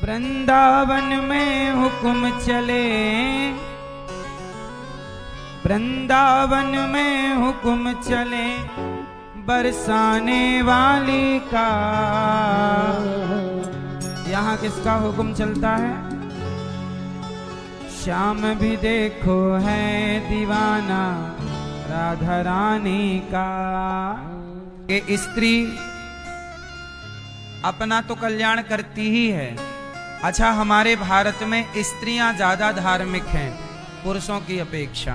वृंदावन में हुक्म चले, वृंदावन में हुक्म चले बरसाने वाली का। यहाँ किसका हुक्म चलता है? श्याम भी देखो है दीवाना राधा रानी का। ये स्त्री अपना तो कल्याण करती ही है। अच्छा, हमारे भारत में स्त्रियां ज्यादा धार्मिक हैं पुरुषों की अपेक्षा।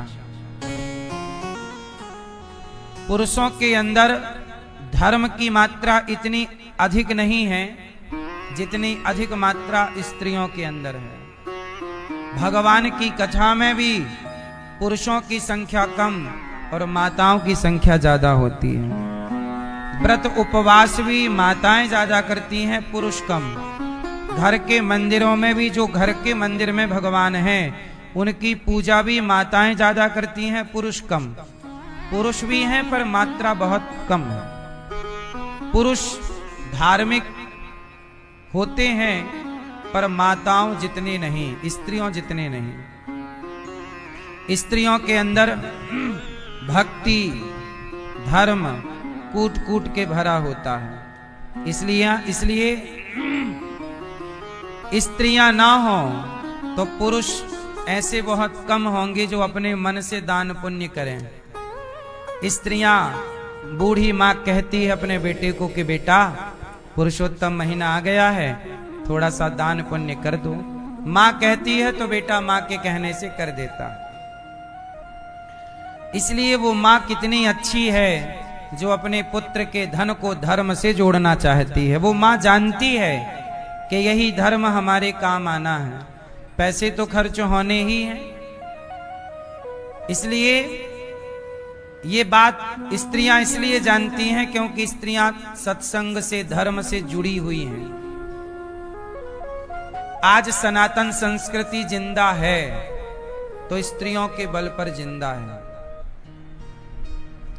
पुरुषों के अंदर धर्म की मात्रा इतनी अधिक नहीं है जितनी अधिक मात्रा स्त्रियों के अंदर है। भगवान की कथा में भी पुरुषों की संख्या कम और माताओं की संख्या ज्यादा होती है। व्रत उपवास भी माताएं ज्यादा करती हैं, पुरुष कम। घर के मंदिरों में भी जो घर के मंदिर में भगवान हैं उनकी पूजा भी माताएं ज्यादा करती हैं, पुरुष कम। पुरुष भी हैं पर मात्रा बहुत कम है। पुरुष धार्मिक होते हैं पर माताओं जितनी नहीं, स्त्रियों जितनी नहीं। स्त्रियों के अंदर भक्ति धर्म कूट कूट के भरा होता है। इसलिए स्त्रियां ना हो तो पुरुष ऐसे बहुत कम होंगे जो अपने मन से दान पुण्य करें। स्त्रियां, बूढ़ी माँ कहती है अपने बेटे को कि बेटा पुरुषोत्तम महीना आ गया है, थोड़ा सा दान पुण्य कर दो। माँ कहती है तो बेटा माँ के कहने से कर देता। इसलिए वो माँ कितनी अच्छी है जो अपने पुत्र के धन को धर्म से जोड़ना चाहती है। वो माँ जानती है कि यही धर्म हमारे काम आना है, पैसे तो खर्च होने ही हैं। इसलिए ये बात स्त्रियां इसलिए जानती हैं क्योंकि स्त्रियां सत्संग से धर्म से जुड़ी हुई हैं। आज सनातन संस्कृति जिंदा है तो स्त्रियों के बल पर जिंदा है।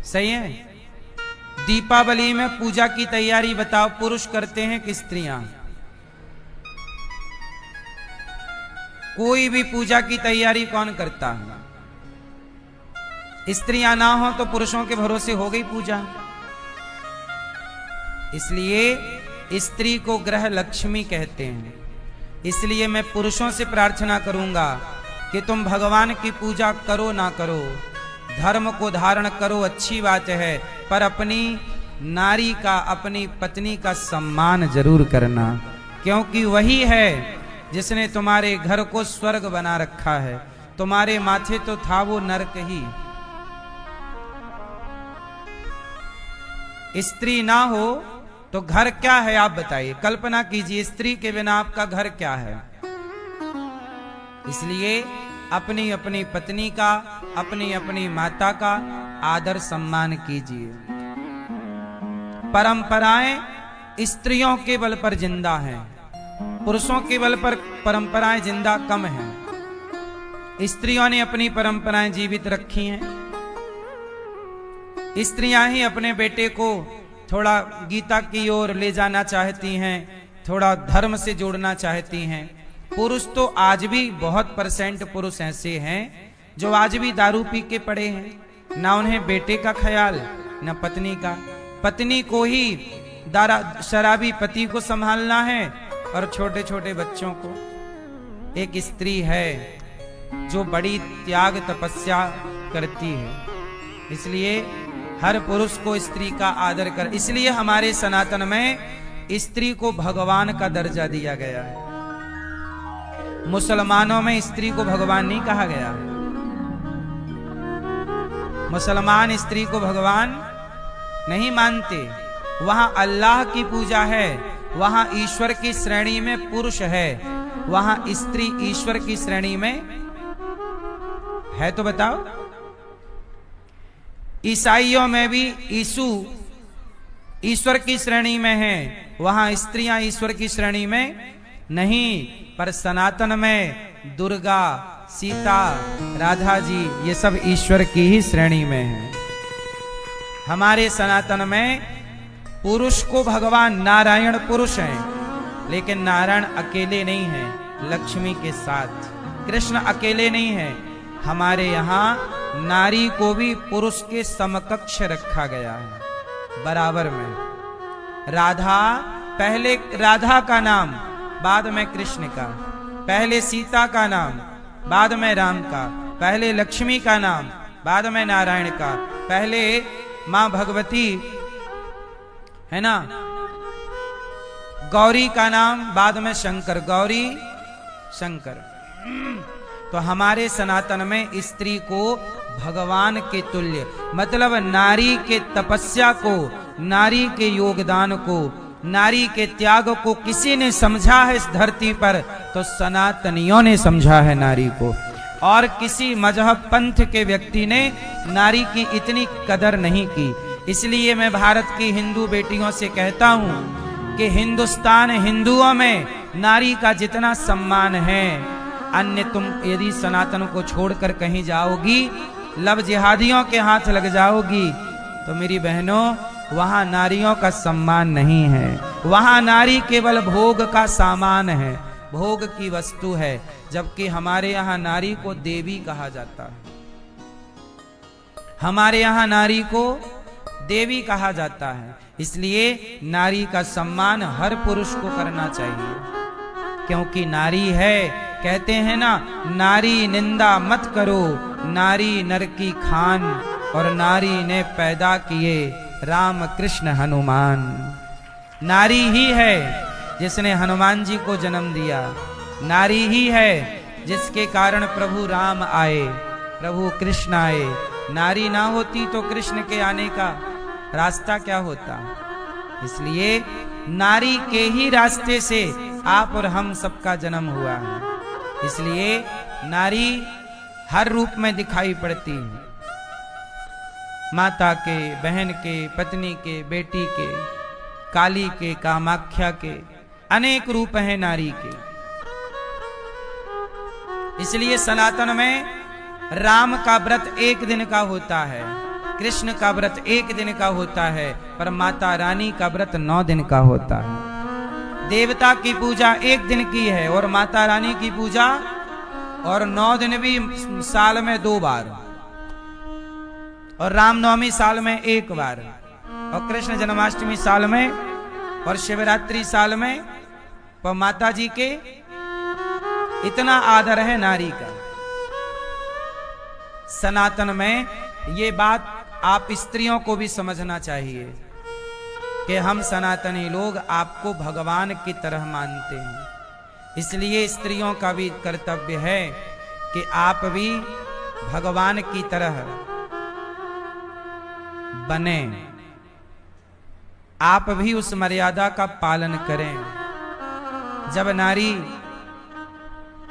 सही है? दीपावली में पूजा की तैयारी बताओ, पुरुष करते हैं कि स्त्रियां? कोई भी पूजा की तैयारी कौन करता है? स्त्रियां ना हो तो पुरुषों के भरोसे हो गई पूजा। इसलिए स्त्री को ग्रह लक्ष्मी कहते हैं। इसलिए मैं पुरुषों से प्रार्थना करूंगा कि तुम भगवान की पूजा करो ना करो, धर्म को धारण करो, अच्छी बात है, पर अपनी नारी का, अपनी पत्नी का सम्मान जरूर करना, क्योंकि वही है जिसने तुम्हारे घर को स्वर्ग बना रखा है। तुम्हारे माथे तो था वो नरक ही। स्त्री ना हो तो घर क्या है आप बताइए? कल्पना कीजिए, स्त्री के बिना आपका घर क्या है? इसलिए अपनी अपनी पत्नी का, अपनी अपनी माता का आदर सम्मान कीजिए। परंपराएं स्त्रियों के बल पर जिंदा हैं, पुरुषों के बल पर परंपराएं जिंदा कम हैं। स्त्रियों ने अपनी परंपराएं जीवित रखी हैं। स्त्रियां ही अपने बेटे को थोड़ा गीता की ओर ले जाना चाहती हैं, थोड़ा धर्म से जोड़ना चाहती हैं। पुरुष तो आज भी बहुत % पुरुष ऐसे हैं जो आज भी दारू पी के पड़े हैं। ना उन्हें बेटे का ख्याल, ना पत्नी का। पत्नी को ही शराबी पति को संभालना है और छोटे छोटे बच्चों को। एक स्त्री है जो बड़ी त्याग तपस्या करती है। इसलिए हर पुरुष को स्त्री का आदर कर। इसलिए हमारे सनातन में स्त्री को भगवान का दर्जा दिया गया है। मुसलमानों में स्त्री को भगवान नहीं कहा गया। मुसलमान स्त्री को भगवान नहीं मानते। वहां अल्लाह की पूजा है, वहां ईश्वर की श्रेणी में पुरुष है, वहां स्त्री ईश्वर की श्रेणी में है। तो बताओ, ईसाइयों में भी यीशु ईश्वर की श्रेणी में है, वहां स्त्रियां ईश्वर की श्रेणी में नहीं। पर सनातन में दुर्गा, सीता, राधा जी ये सब ईश्वर की ही श्रेणी में है। हमारे सनातन में पुरुष को भगवान नारायण पुरुष हैं, लेकिन नारायण अकेले नहीं है, लक्ष्मी के साथ। कृष्ण अकेले नहीं है, हमारे यहाँ नारी को भी पुरुष के समकक्ष रखा गया है, बराबर में। राधा, पहले राधा का नाम, बाद में कृष्ण का। पहले सीता का नाम, बाद में राम का। पहले लक्ष्मी का नाम, बाद में नारायण का। पहले मां भगवती है ना, गौरी का नाम, बाद में शंकर, गौरी शंकर। तो हमारे सनातन में स्त्री को भगवान के तुल्य, मतलब नारी के तपस्या को, नारी के योगदान को, नारी के त्याग को किसी ने समझा है इस धरती पर तो सनातनियों ने समझा है नारी को। और किसी मजहब पंथ के व्यक्ति ने नारी की इतनी कदर नहीं की। इसलिए मैं भारत की हिंदू बेटियों से कहता हूं कि हिंदुस्तान, हिंदुओं में नारी का जितना सम्मान है, अन्य तुम यदि सनातन को छोड़कर कहीं जाओगी, लव जिहादियों के हाथ लग जाओगी, तो मेरी बहनों वहां नारियों का सम्मान नहीं है। वहां नारी केवल भोग का सामान है, भोग की वस्तु है। जबकि हमारे यहाँ नारी को देवी कहा जाता है, हमारे यहाँ नारी को देवी कहा जाता है। इसलिए नारी का सम्मान हर पुरुष को करना चाहिए, क्योंकि नारी है। कहते हैं ना, नारी निंदा मत करो, नारी नर की खान, और नारी ने पैदा किए राम कृष्ण हनुमान। नारी ही है जिसने हनुमान जी को जन्म दिया, नारी ही है जिसके कारण प्रभु राम आए, प्रभु कृष्ण आए। नारी ना होती तो कृष्ण के आने का रास्ता क्या होता। इसलिए नारी के ही रास्ते से आप और हम सबका जन्म हुआ है। इसलिए नारी हर रूप में दिखाई पड़ती है, माता के, बहन के, पत्नी के, बेटी के, काली के, कामाख्या के, अनेक रूप हैं नारी के। इसलिए सनातन में राम का व्रत एक दिन का होता है, कृष्ण का व्रत एक दिन का होता है, पर माता रानी का व्रत 9 दिन का होता है। देवता की पूजा एक दिन की है और माता रानी की पूजा और 9 दिन भी साल में 2 बार, और रामनवमी साल में 1 बार, और कृष्ण जन्माष्टमी साल में, और शिवरात्रि साल में। पर माता जी के इतना आदर है नारी का। सनातन में ये बात आप स्त्रियों को भी समझना चाहिए कि हम सनातनी लोग आपको भगवान की तरह मानते हैं। इसलिए स्त्रियों का भी कर्तव्य है कि आप भी भगवान की तरह बने, आप भी उस मर्यादा का पालन करें। जब नारी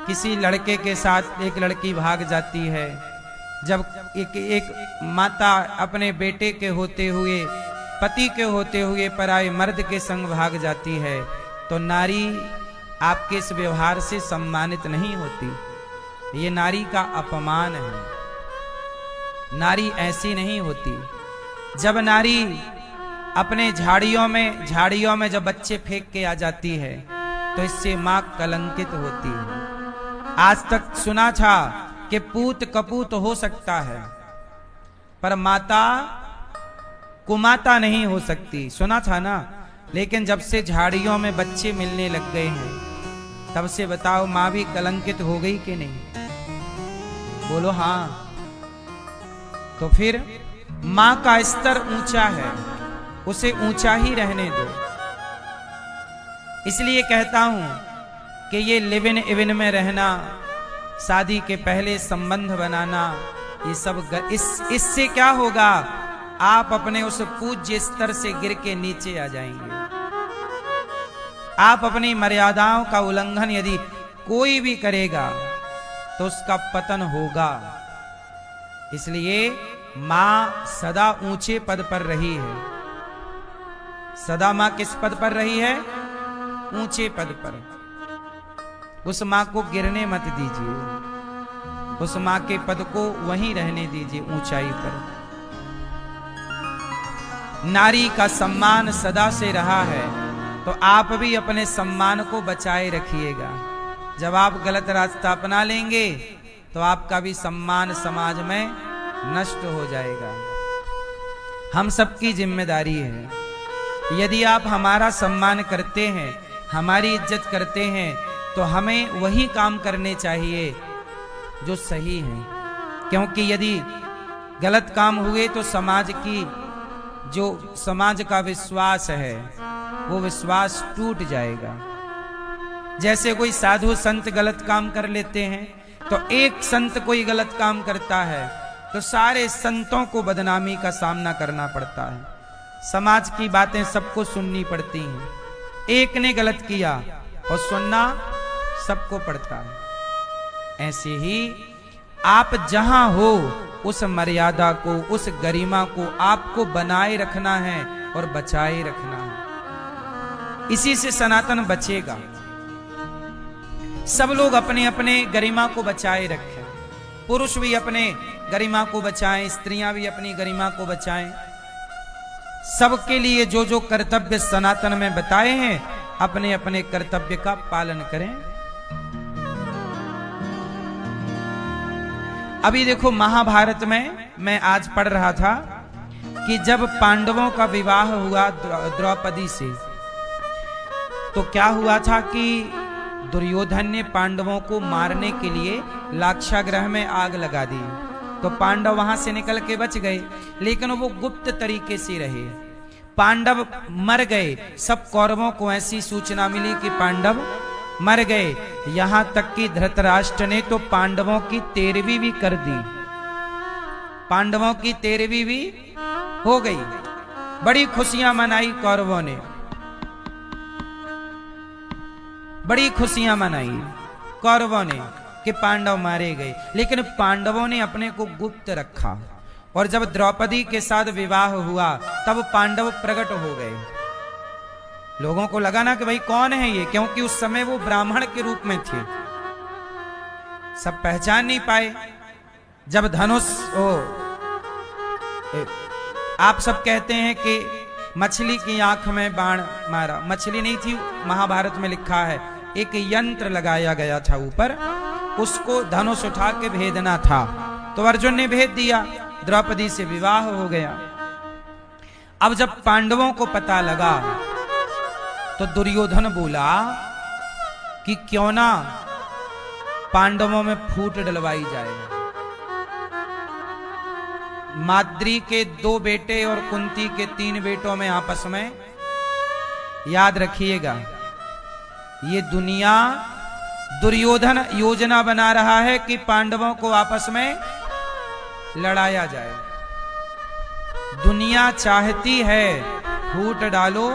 किसी लड़के के साथ, एक लड़की भाग जाती है, जब एक माता अपने बेटे के होते हुए, पति के होते हुए पराये मर्द के संग भाग जाती है, तो नारी आपके इस व्यवहार से सम्मानित नहीं होती। ये नारी का अपमान है, नारी ऐसी नहीं होती। जब नारी अपने झाड़ियों में जब बच्चे फेंक के आ जाती है, तो इससे मां कलंकित होती है। आज तक सुना था कि पूत कपूत हो सकता है, पर माता कुमाता नहीं हो सकती, सुना था ना। लेकिन जब से झाड़ियों में बच्चे मिलने लग गए हैं, तब से बताओ मां भी कलंकित हो गई कि नहीं? बोलो हाँ। तो फिर मां का स्तर ऊंचा है, उसे ऊंचा ही रहने दो। इसलिए कहता हूं कि ये लिव इन इवन में रहना, शादी के पहले संबंध बनाना, ये सब इससे क्या होगा? आप अपने उस पूज्य स्तर से गिर के नीचे आ जाएंगे। आप अपनी मर्यादाओं का उल्लंघन यदि कोई भी करेगा तो उसका पतन होगा। इसलिए मां सदा ऊंचे पद पर रही है। सदा मां किस पद पर रही है? ऊंचे पद पर। उस मां को गिरने मत दीजिए, उस मां के पद को वहीं रहने दीजिए, ऊंचाई पर। नारी का सम्मान सदा से रहा है, तो आप भी अपने सम्मान को बचाए रखिएगा। जब आप गलत रास्ता अपना लेंगे तो आपका भी सम्मान समाज में नष्ट हो जाएगा। हम सबकी जिम्मेदारी है, यदि आप हमारा सम्मान करते हैं, हमारी इज्जत करते हैं, तो हमें वही काम करने चाहिए जो सही है। क्योंकि यदि गलत काम हुए तो समाज का विश्वास है वो विश्वास टूट जाएगा। जैसे कोई साधु संत गलत काम कर लेते हैं, तो एक संत कोई गलत काम करता है तो सारे संतों को बदनामी का सामना करना पड़ता है। समाज की बातें सबको सुननी पड़ती हैं। एक ने गलत किया और सुनना सबको पड़ता है। ऐसे ही आप जहां हो उस मर्यादा को, उस गरिमा को आपको बनाए रखना है और बचाए रखना है। इसी से सनातन बचेगा। सब लोग अपने अपने गरिमा को बचाए रखें। पुरुष भी अपने गरिमा को बचाएं, स्त्रियां भी अपनी गरिमा को बचाएं। सबके लिए जो जो कर्तव्य सनातन में बताए हैं, अपने अपने कर्तव्य का पालन करें। अभी देखो महाभारत में मैं आज पढ़ रहा था कि जब पांडवों का विवाह हुआ द्रौपदी से, तो क्या हुआ था कि दुर्योधन ने पांडवों को मारने के लिए लाक्षागृह में आग लगा दी। तो पांडव वहां से निकल के बच गए, लेकिन वो गुप्त तरीके से रहे। पांडव मर गए, सब कौरवों को ऐसी सूचना मिली कि पांडव मर गए। यहां तक कि धृतराष्ट्र ने तो पांडवों की 13वीं भी कर दी। पांडवों की 13वीं भी हो गई। बड़ी खुशियां मनाई कौरवों ने, बड़ी खुशियां मनाई कौरवों ने कि पांडव मारे गए। लेकिन पांडवों ने अपने को गुप्त रखा, और जब द्रौपदी के साथ विवाह हुआ तब पांडव प्रकट हो गए। लोगों को लगा ना कि भाई कौन है ये, क्योंकि उस समय वो ब्राह्मण के रूप में थे, सब पहचान नहीं पाए। जब धनुष आप सब कहते हैं कि मछली की आंख में बाण मारा, मछली नहीं थी, महाभारत में लिखा है एक यंत्र लगाया गया था ऊपर, उसको धनुष उठा के भेदना था। तो अर्जुन ने भेद दिया, द्रौपदी से विवाह हो गया। अब जब पांडवों को पता लगा तो दुर्योधन बोला कि क्यों ना पांडवों में फूट डलवाई जाए। माद्री के 2 बेटे और कुंती के 3 बेटों में आपस में, याद रखिएगा, ये दुनिया दुर्योधन योजना बना रहा है कि पांडवों को आपस में लड़ाया जाए। दुनिया चाहती है फूट डालो,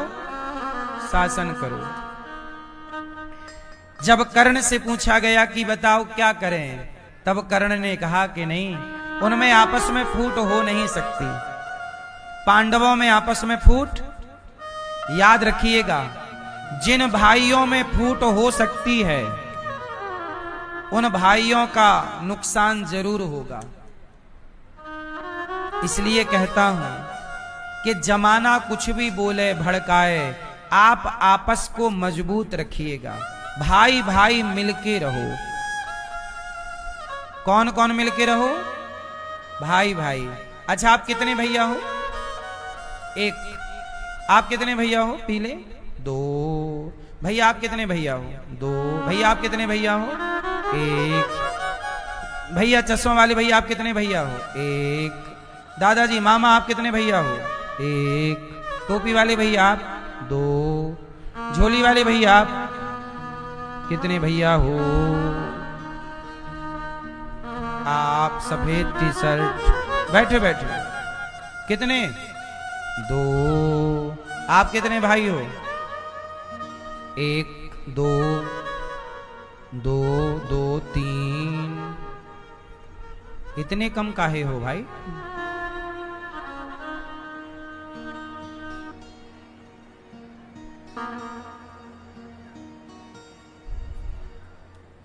शासन करो। जब कर्ण से पूछा गया कि बताओ क्या करें, तब कर्ण ने कहा कि नहीं, उनमें आपस में फूट हो नहीं सकती। पांडवों में आपस में फूट, याद रखिएगा, जिन भाइयों में फूट हो सकती है उन भाइयों का नुकसान जरूर होगा। इसलिए कहता हूं कि जमाना कुछ भी बोले भड़काए, आप आपस को मजबूत रखिएगा। भाई भाई मिलके रहो। कौन कौन मिलके रहो? भाई भाई। अच्छा, आप कितने भैया हो? एक। आप कितने भैया हो? पीले 2 भैया। आप कितने भैया हो? 2 भैया। आप कितने भैया हो? 1 भैया। चश्मा वाले भैया, आप कितने भैया हो? 1 दादाजी मामा, आप कितने भैया हो? 1 टोपी वाले भैया आप? 2 झोली वाले भैया आप कितने भैया हो? आप सफेद टी शर्ट, बैठे बैठे कितने? 2 आप कितने भाई हो? 1 2 2 2 3 इतने कम काहे हो भाई?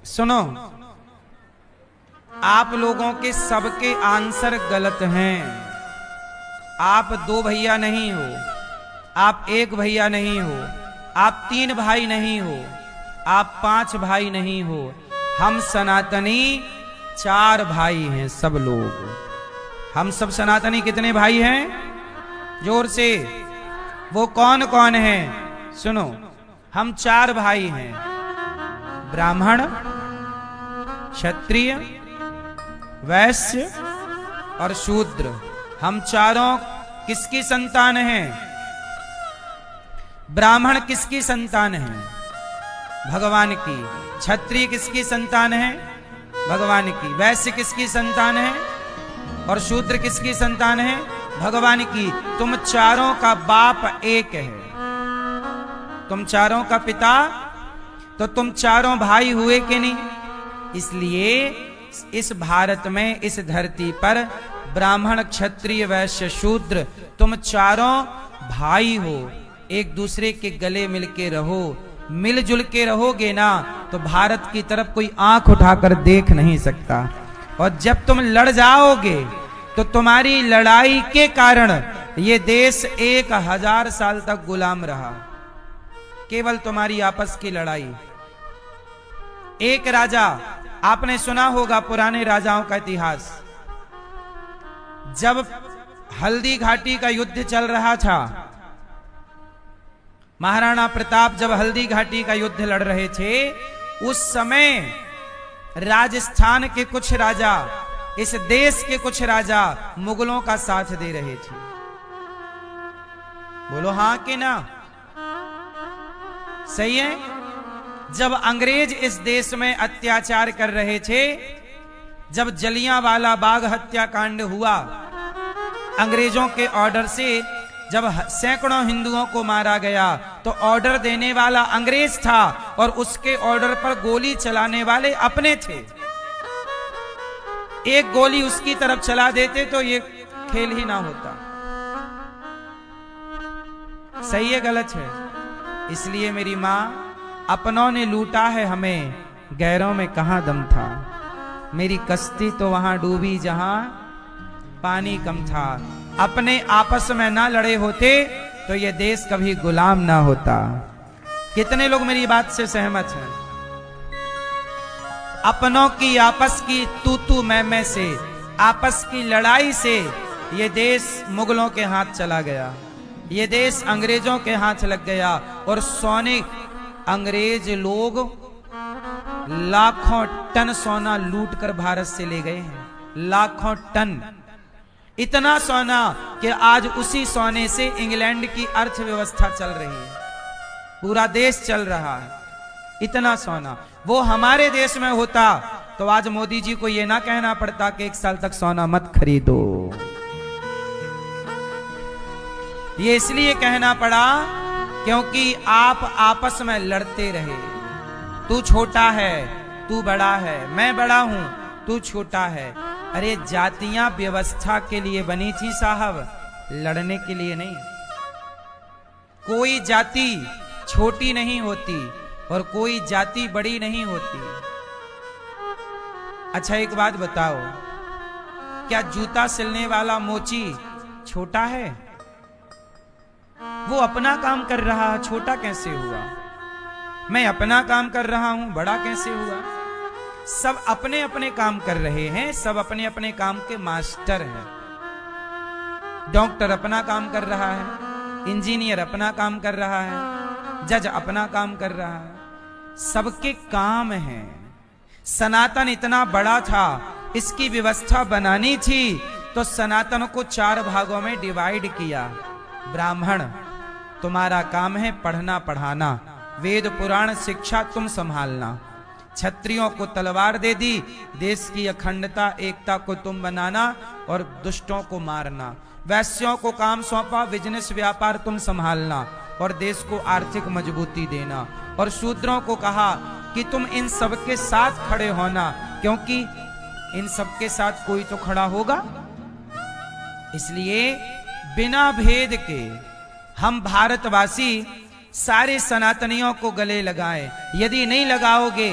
सुनो, आप लोगों के सबके आंसर गलत हैं। आप 2 भैया नहीं हो, आप 1 भैया नहीं हो, आप 3 भाई नहीं हो, आप 5 भाई नहीं हो, हम सनातनी 4 भाई हैं सब लोग। हम सब सनातनी कितने भाई हैं? जोर से। वो कौन कौन है? सुनो, हम 4 भाई हैं, ब्राह्मण, क्षत्रिय, वैश्य और शूद्र। हम चारों किसकी संतान हैं? ब्राह्मण किसकी संतान है? भगवान की। क्षत्रिय किसकी संतान है? भगवान की। वैश्य किसकी संतान है? और शूद्र किसकी संतान है? भगवान की। तुम चारों का बाप एक है, तुम चारों का पिता, तो तुम चारों भाई हुए कि नहीं? इसलिए इस भारत में, इस धरती पर ब्राह्मण, क्षत्रिय, वैश्य, शूद्र, तुम चारों भाई हो। एक दूसरे के गले मिलके रहो, मिलजुल के रहोगे ना तो भारत की तरफ कोई आंख उठाकर देख नहीं सकता। और जब तुम लड़ जाओगे तो तुम्हारी लड़ाई के कारण ये देश 1000 साल तक गुलाम रहा, केवल तुम्हारी आपस की लड़ाई। एक राजा, आपने सुना होगा पुराने राजाओं का इतिहास, जब हल्दी घाटी का युद्ध चल रहा था, महाराणा प्रताप जब हल्दी घाटी का युद्ध लड़ रहे थे, उस समय राजस्थान के कुछ राजा, इस देश के कुछ राजा मुगलों का साथ दे रहे थे। बोलो हां कि ना? सही है। जब अंग्रेज इस देश में अत्याचार कर रहे थे, जब जलियांवाला बाग हत्याकांड हुआ, अंग्रेजों के ऑर्डर से जब सैकड़ों हिंदुओं को मारा गया, तो ऑर्डर देने वाला अंग्रेज था और उसके ऑर्डर पर गोली चलाने वाले अपने थे। एक गोली उसकी तरफ चला देते तो ये खेल ही ना होता। सही है गलत है? इसलिए मेरी मां, अपनों ने लूटा है हमें, गैरों में कहां दम था। मेरी कश्ती तो वहां डूबी जहां पानी कम था। अपने आपस में ना लड़े होते तो ये देश कभी गुलाम ना होता। कितने लोग मेरी बात से सहमत हैं? अपनों की आपस की तू मैं से, आपस की लड़ाई से ये देश मुगलों के हाथ चला गया, ये देश अंग्रेजों के हाथ लग गया। और सोने, अंग्रेज लोग लाखों टन सोना लूट कर भारत से ले गए हैं, लाखों टन। इतना सोना कि आज उसी सोने से इंग्लैंड की अर्थव्यवस्था चल रही है, पूरा देश चल रहा है। इतना सोना वो हमारे देश में होता तो आज मोदी जी को यह ना कहना पड़ता कि 1 साल तक सोना मत खरीदो। ये इसलिए कहना पड़ा क्योंकि आप आपस में लड़ते रहे। तू छोटा है, तू बड़ा है, मैं बड़ा हूं, तू छोटा है। अरे जातियां व्यवस्था के लिए बनी थी साहब, लड़ने के लिए नहीं। कोई जाति छोटी नहीं होती और कोई जाति बड़ी नहीं होती। अच्छा एक बात बताओ, क्या जूता सिलने वाला मोची छोटा है? वो अपना काम कर रहा, छोटा कैसे हुआ? मैं अपना काम कर रहा हूं, बड़ा कैसे हुआ? सब अपने अपने काम कर रहे हैं, सब अपने अपने काम के मास्टर हैं। डॉक्टर अपना काम कर रहा है, इंजीनियर अपना काम कर रहा है, जज अपना काम कर रहा है, सबके काम हैं। सनातन इतना बड़ा था, इसकी व्यवस्था बनानी थी तो सनातन को 4 भागों में डिवाइड किया। ब्राह्मण, तुम्हारा काम है पढ़ना पढ़ाना, वेद पुराण शिक्षा तुम संभालना। क्षत्रियों को तलवार दे दी, देश की अखंडता एकता को तुम बनाना और दुष्टों को मारना। वैश्यों को काम सौंपा, बिजनेस व्यापार तुम संभालना और देश को आर्थिक मजबूती देना। और शूद्रों को कहा कि तुम इन सबके साथ खड़े होना, क्योंकि इन सबके साथ कोई तो खड़ा होगा। इसलिए बिना भेद के हम भारतवासी सारे सनातनियों को गले लगाएं। यदि नहीं लगाओगे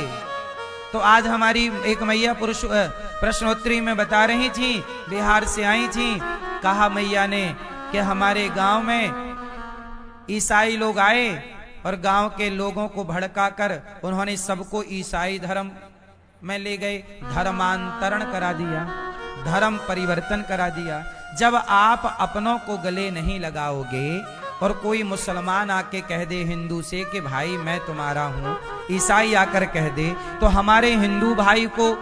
तो आज हमारी एक मैया प्रश्नोत्तरी में बता रही थी, बिहार से आई थी, कहा मैया ने कि हमारे गांव में ईसाई लोग आए और गांव के लोगों को भड़काकर उन्होंने सबको ईसाई धर्म में ले गए, धर्मांतरण करा दिया, धर्म परिवर्तन करा दिया। जब आप अपनों को गले नहीं लगाओगे और कोई मुसलमान आके कह दे हिंदू से कि भाई मैं तुम्हारा हूं, ईसाई आकर कह दे तो हमारे हिंदू भाई को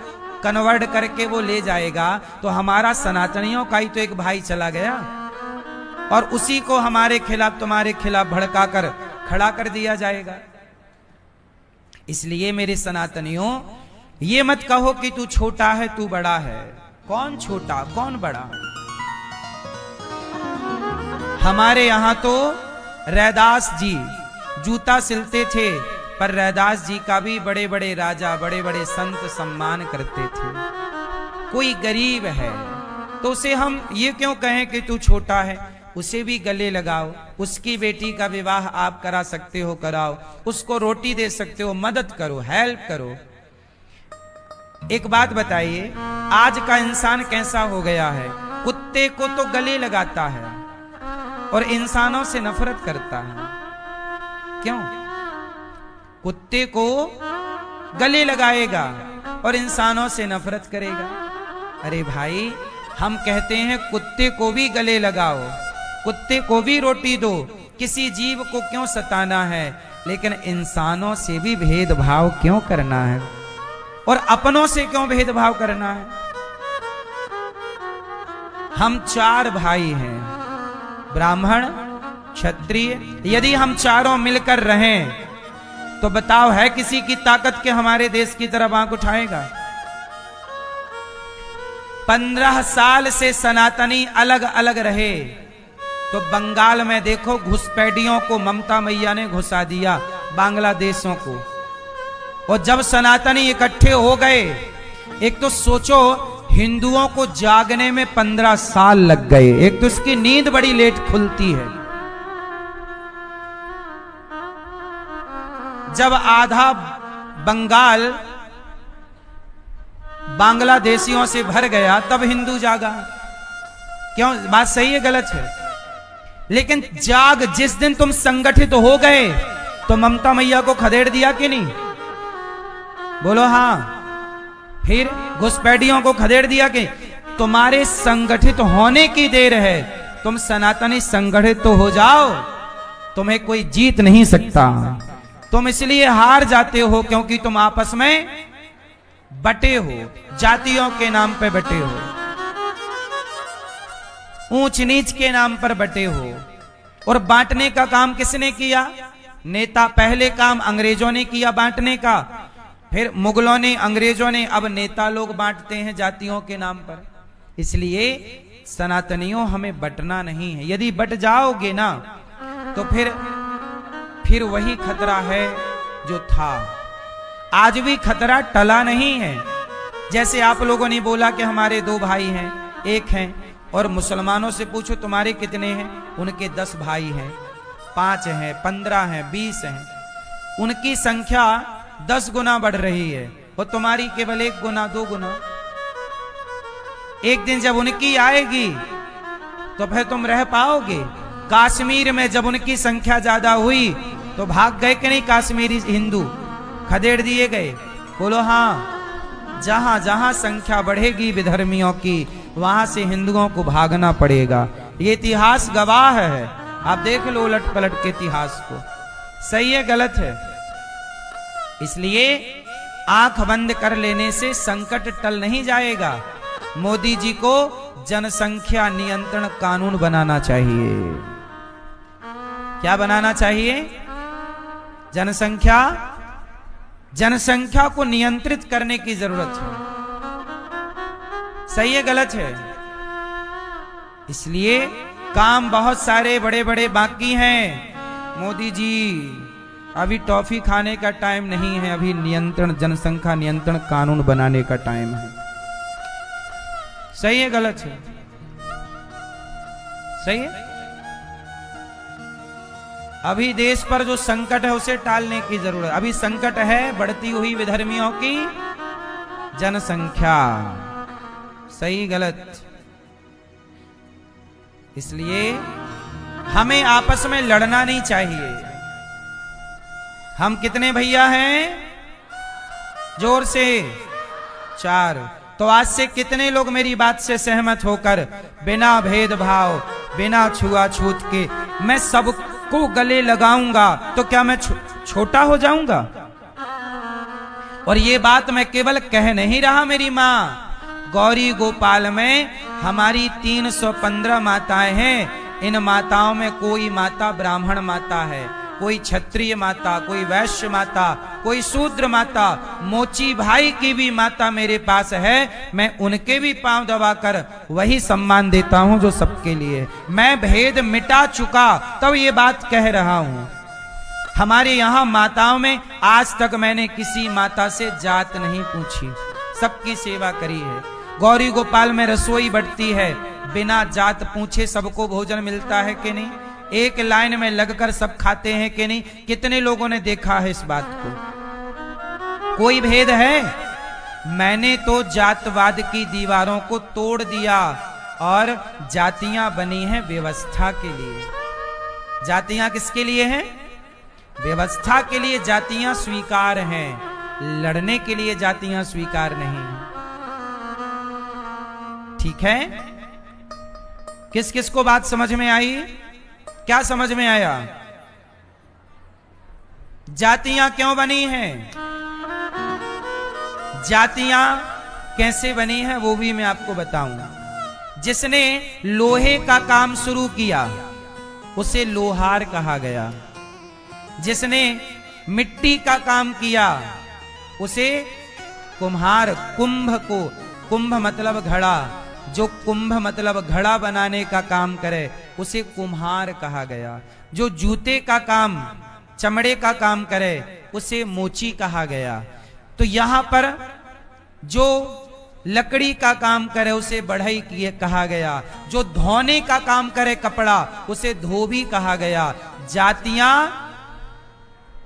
कन्वर्ट करके वो ले जाएगा, तो हमारा सनातनियों का ही तो एक भाई चला गया और उसी को हमारे खिलाफ तुम्हारे खिलाफ भड़का कर खड़ा कर दिया जाएगा। इसलिए मेरे सनातनियों, ये मत कहो कि तू छोटा है तू बड़ा है। कौन छोटा कौन बड़ा? हमारे यहां तो रैदास जी जूता सिलते थे, पर रैदास जी का भी बड़े बड़े राजा बड़े बड़े संत सम्मान करते थे। कोई गरीब है तो उसे हम ये क्यों कहें कि तू छोटा है? उसे भी गले लगाओ, उसकी बेटी का विवाह आप करा सकते हो कराओ, उसको रोटी दे सकते हो, मदद करो, हेल्प करो। एक बात बताइए, आज का इंसान कैसा हो गया है? कुत्ते को तो गले लगाता है और इंसानों से नफरत करता है। क्यों? कुत्ते को गले लगाएगा और इंसानों से नफरत करेगा। अरे भाई, हम कहते हैं कुत्ते को भी गले लगाओ, कुत्ते को भी रोटी दो, किसी जीव को क्यों सताना है? लेकिन इंसानों से भी भेदभाव क्यों करना है और अपनों से क्यों भेदभाव करना है? हम 4 भाई हैं, ब्राह्मण क्षत्रिय। यदि हम चारों मिलकर रहें तो बताओ, है किसी की ताकत के हमारे देश की तरफ आंख उठाएगा? 15 साल से सनातनी अलग अलग रहे, तो बंगाल में देखो घुसपैठियों को ममता मैया ने घुसा दिया, बांग्लादेशों को। और जब सनातनी इकट्ठे हो गए, एक तो सोचो हिंदुओं को जागने में 15 साल लग गए। एक तो इसकी नींद बड़ी लेट खुलती है। जब आधा बंगाल बांग्लादेशियों से भर गया तब हिंदू जागा। क्यों? बात सही है गलत है? लेकिन जाग जिस दिन तुम संगठित हो गए तो ममता मैया को खदेड़ दिया कि नहीं? बोलो हाँ। फिर घुसपैठियों को खदेड़ दिया कि? तुम्हारे संगठित होने की देर है। तुम सनातनी संगठित तो हो जाओ, तुम्हें कोई जीत नहीं सकता। तुम इसलिए हार जाते हो क्योंकि तुम आपस में बटे हो, जातियों के नाम पे बटे हो, ऊंच नीच के नाम पर बटे हो। और बांटने का काम किसने किया? नेता। पहले काम अंग्रेजों ने किया बांटने का, फिर मुगलों ने, अंग्रेजों ने, अब नेता लोग बांटते हैं जातियों के नाम पर। इसलिए सनातनियों, हमें बटना नहीं है। यदि बट जाओगे ना तो फिर वही खतरा है जो था। आज भी खतरा टला नहीं है। जैसे आप लोगों ने बोला कि हमारे 2 भाई हैं, एक हैं, और मुसलमानों से पूछो तुम्हारे कितने हैं? उनके 10 भाई हैं, 5 हैं, 15 हैं, 20 हैं। उनकी संख्या 10 गुना बढ़ रही है और तुम्हारी केवल 1 गुना 2 गुना। एक दिन जब उनकी आएगी तो फिर तुम रह पाओगे? कश्मीर में जब उनकी संख्या ज्यादा हुई तो भाग गए कि नहीं कश्मीरी हिंदू? खदेड़ दिए गए? बोलो हाँ। जहां जहां संख्या बढ़ेगी विधर्मियों की, वहां से हिंदुओं को भागना पड़ेगा। ये इतिहास गवाह है। आप देख लो उलट पलट के इतिहास को। सही है गलत है? इसलिए आंख बंद कर लेने से संकट टल नहीं जाएगा। मोदी जी को जनसंख्या नियंत्रण कानून बनाना चाहिए। क्या बनाना चाहिए? जनसंख्या को नियंत्रित करने की जरूरत है। सही है गलत है? इसलिए काम बहुत सारे बड़े बड़े बाकी हैं। मोदी जी, अभी टॉफी खाने का टाइम नहीं है, अभी जनसंख्या नियंत्रण कानून बनाने का टाइम है। सही है गलत है? सही है। अभी देश पर जो संकट है उसे टालने की जरूरत। अभी संकट है बढ़ती हुई विधर्मियों की जनसंख्या। सही गलत? इसलिए हमें आपस में लड़ना नहीं चाहिए। हम कितने भैया हैं? जोर से 4। तो आज से कितने लोग मेरी बात से सहमत होकर बिना भेदभाव, बिना छुआछूत के मैं सबको गले लगाऊंगा? तो क्या मैं छोटा हो जाऊंगा? और ये बात मैं केवल कह नहीं रहा, मेरी माँ गौरी गोपाल में हमारी 315 माताएं हैं। इन माताओं में कोई माता ब्राह्मण माता है, कोई क्षत्रिय माता, कोई वैश्य माता, कोई शूद्र माता, मोची भाई की भी माता मेरे पास है। मैं उनके भी पांव दबाकर वही सम्मान देता हूं जो सबके लिए। मैं भेद मिटा चुका तब ये बात कह रहा हूं। हमारे यहां माताओं में आज तक मैंने किसी माता से जात नहीं पूछी, सबकी सेवा करी है। गौरी गोपाल में रसोई बढ़ती है, बिना जात पूछे सबको भोजन मिलता है कि नहीं? एक लाइन में लगकर सब खाते हैं कि नहीं? कितने लोगों ने देखा है इस बात को? कोई भेद है? मैंने तो जातवाद की दीवारों को तोड़ दिया और जातियां बनी हैं व्यवस्था के लिए। जातियां किसके लिए हैं? व्यवस्था के लिए जातियां स्वीकार हैं, लड़ने के लिए जातियां स्वीकार नहीं हैं। ठीक है? किस किस को बात समझ में आई? क्या समझ में आया? जातियां क्यों बनी हैं? जातियां कैसे बनी हैं वो भी मैं आपको बताऊंगा। जिसने लोहे का काम शुरू किया उसे लोहार कहा गया। जिसने मिट्टी का काम किया उसे कुम्हार, कुंभ मतलब घड़ा, जो कुंभ मतलब घड़ा बनाने का काम करे उसे कुम्हार कहा गया। जो जूते का काम, चमड़े का काम करे उसे मोची कहा गया। तो यहां पर जो लकड़ी का काम करे उसे बढ़ई कहा गया। जो धोने का काम करे कपड़ा उसे धोबी कहा गया। जातियां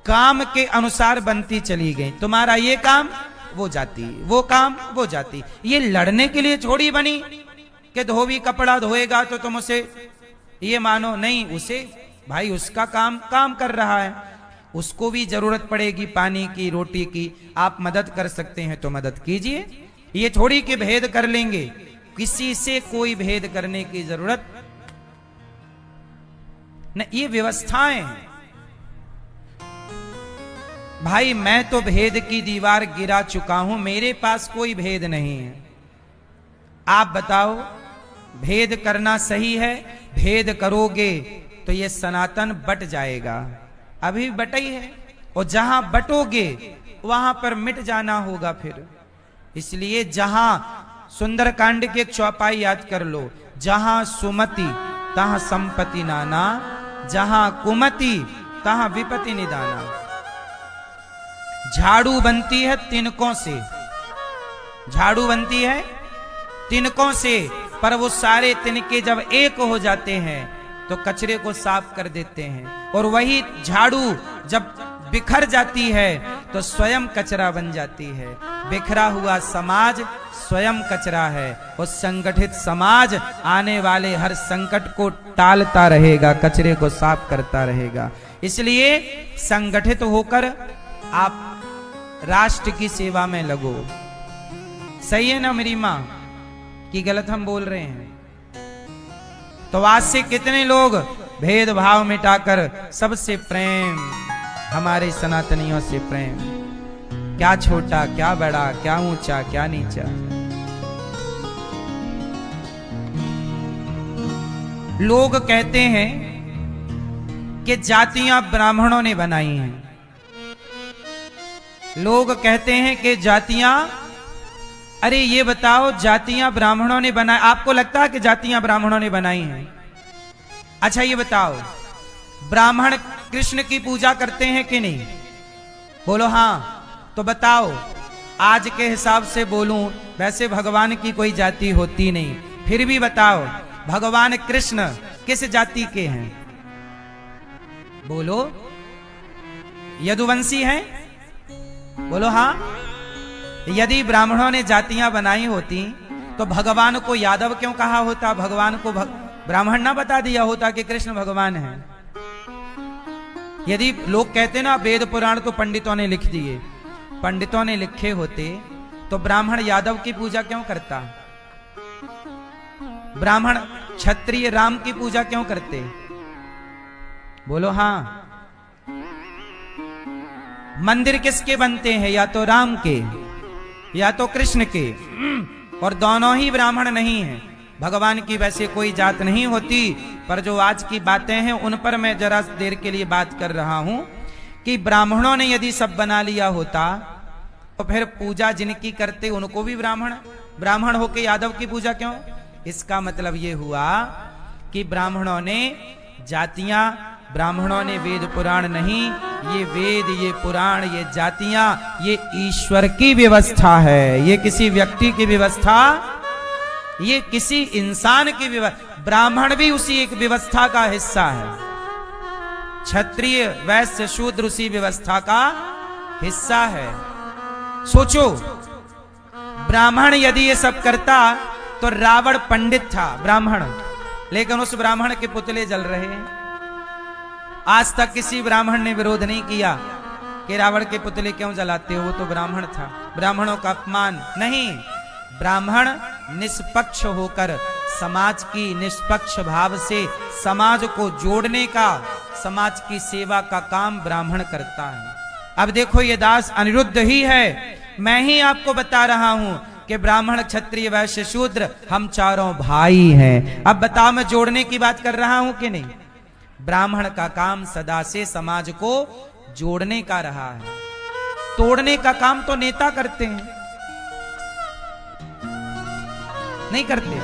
काम के अनुसार बनती चली गई। तुम्हारा ये काम वो जाति, वो काम वो जाति। ये लड़ने के लिए थोड़ी बनी कि धोबी कपड़ा धोएगा तो तुम उसे ये मानो नहीं। उसे भाई उसका काम कर रहा है, उसको भी जरूरत पड़ेगी पानी की, रोटी की। आप मदद कर सकते हैं तो मदद कीजिए। ये थोड़ी कि भेद कर लेंगे। किसी से कोई भेद करने की जरूरत न। ये व्यवस्थाएं हैं भाई। मैं तो भेद की दीवार गिरा चुका हूं, मेरे पास कोई भेद नहीं है। आप बताओ भेद करना सही है? भेद करोगे तो ये सनातन बट जाएगा। अभी बटा ही है, और जहां बटोगे वहां पर मिट जाना होगा फिर। इसलिए जहां सुंदरकांड की एक चौपाई याद कर लो, जहां सुमति तहां संपत्ति नाना, जहां कुमति तहां विपत्ति निदाना। झाड़ू बनती है तिनकों से, झाड़ू बनती है तिनकों से, पर वो सारे तिनके जब एक हो जाते हैं तो कचरे को साफ कर देते हैं। और वही झाड़ू जब बिखर जाती है तो स्वयं कचरा बन जाती है। बिखरा हुआ समाज स्वयं कचरा है। और संगठित समाज आने वाले हर संकट को टालता रहेगा, कचरे को साफ करता रहेगा। इसलिए संगठित होकर आप राष्ट्र की सेवा में लगो। सही है ना मेरी मां? कि गलत हम बोल रहे हैं? तो आज से कितने लोग भेदभाव मिटाकर सबसे प्रेम, हमारे सनातनियों से प्रेम। क्या छोटा, क्या बड़ा, क्या ऊंचा, क्या नीचा। लोग कहते हैं कि जातियां ब्राह्मणों ने बनाई हैं। लोग कहते हैं कि जातियां, अरे ये बताओ जातियां ब्राह्मणों ने बनाई? आपको लगता है कि जातियां ब्राह्मणों ने बनाई हैं? अच्छा ये बताओ, ब्राह्मण कृष्ण की पूजा करते हैं कि नहीं? बोलो हाँ। तो बताओ, आज के हिसाब से बोलूं, वैसे भगवान की कोई जाति होती नहीं, फिर भी बताओ भगवान कृष्ण किस जाति के हैं? बोलो, यदुवंशी हैं? बोलो हाँ। यदि ब्राह्मणों ने जातियां बनाई होती तो भगवान को यादव क्यों कहा होता? भगवान को ब्राह्मण ना बता दिया होता कि कृष्ण भगवान है? यदि लोग कहते ना वेद पुराण तो पंडितों ने लिख दिए, पंडितों ने लिखे होते तो ब्राह्मण यादव की पूजा क्यों करता? ब्राह्मण क्षत्रिय राम की पूजा क्यों करते? बोलो हाँ। मंदिर किसके बनते हैं? या तो राम के या तो कृष्ण के, और दोनों ही ब्राह्मण नहीं हैं। भगवान की वैसे कोई जात नहीं होती, पर जो आज की बातें हैं उन पर मैं जरा देर के लिए बात कर रहा हूं कि ब्राह्मणों ने यदि सब बना लिया होता तो फिर पूजा जिनकी करते उनको भी ब्राह्मण होके यादव की पूजा क्यों? इसका मतलब ये हुआ कि ब्राह्मणों ने जातियां, ब्राह्मणों ने वेद पुराण नहीं, ये वेद, ये पुराण, ये जातियां, ये ईश्वर की व्यवस्था है। ये किसी व्यक्ति की व्यवस्था, ये किसी इंसान की व्यवस्था। ब्राह्मण भी उसी एक व्यवस्था का हिस्सा है। क्षत्रिय वैश्य शूद्र उसी व्यवस्था का हिस्सा है। सोचो, ब्राह्मण यदि ये सब करता तो रावण पंडित था ब्राह्मण, लेकिन उस ब्राह्मण के पुतले जल रहे हैं। आज तक किसी ब्राह्मण ने विरोध नहीं किया कि रावण के पुतले क्यों जलाते हो, वो तो ब्राह्मण था। ब्राह्मणों का अपमान नहीं। ब्राह्मण निष्पक्ष होकर समाज की निष्पक्ष भाव से समाज को जोड़ने का, समाज की सेवा का काम ब्राह्मण करता है। अब देखो, ये दास अनिरुद्ध ही है। मैं ही आपको बता रहा हूं कि ब्राह्मण क्षत्रिय वैश्य शूद्र हम चारों भाई हैं। अब बताओ, मैं जोड़ने की बात कर रहा हूं कि नहीं? ब्राह्मण का काम सदा से समाज को जोड़ने का रहा है। तोड़ने का काम तो नेता करते हैं, नहीं करते।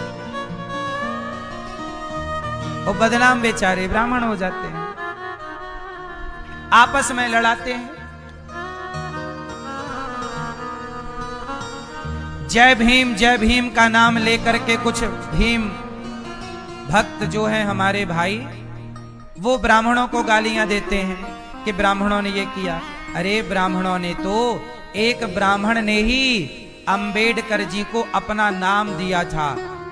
और बदनाम बेचारे ब्राह्मण हो जाते हैं, आपस में लड़ाते हैं। जय भीम का नाम लेकर के कुछ भीम भक्त जो हैं हमारे भाई, वो ब्राह्मणों को गालियां देते हैं कि ब्राह्मणों ने ये किया। अरे ब्राह्मणों ने तो, एक ब्राह्मण ने ही अंबेडकर जी को अपना नाम दिया था।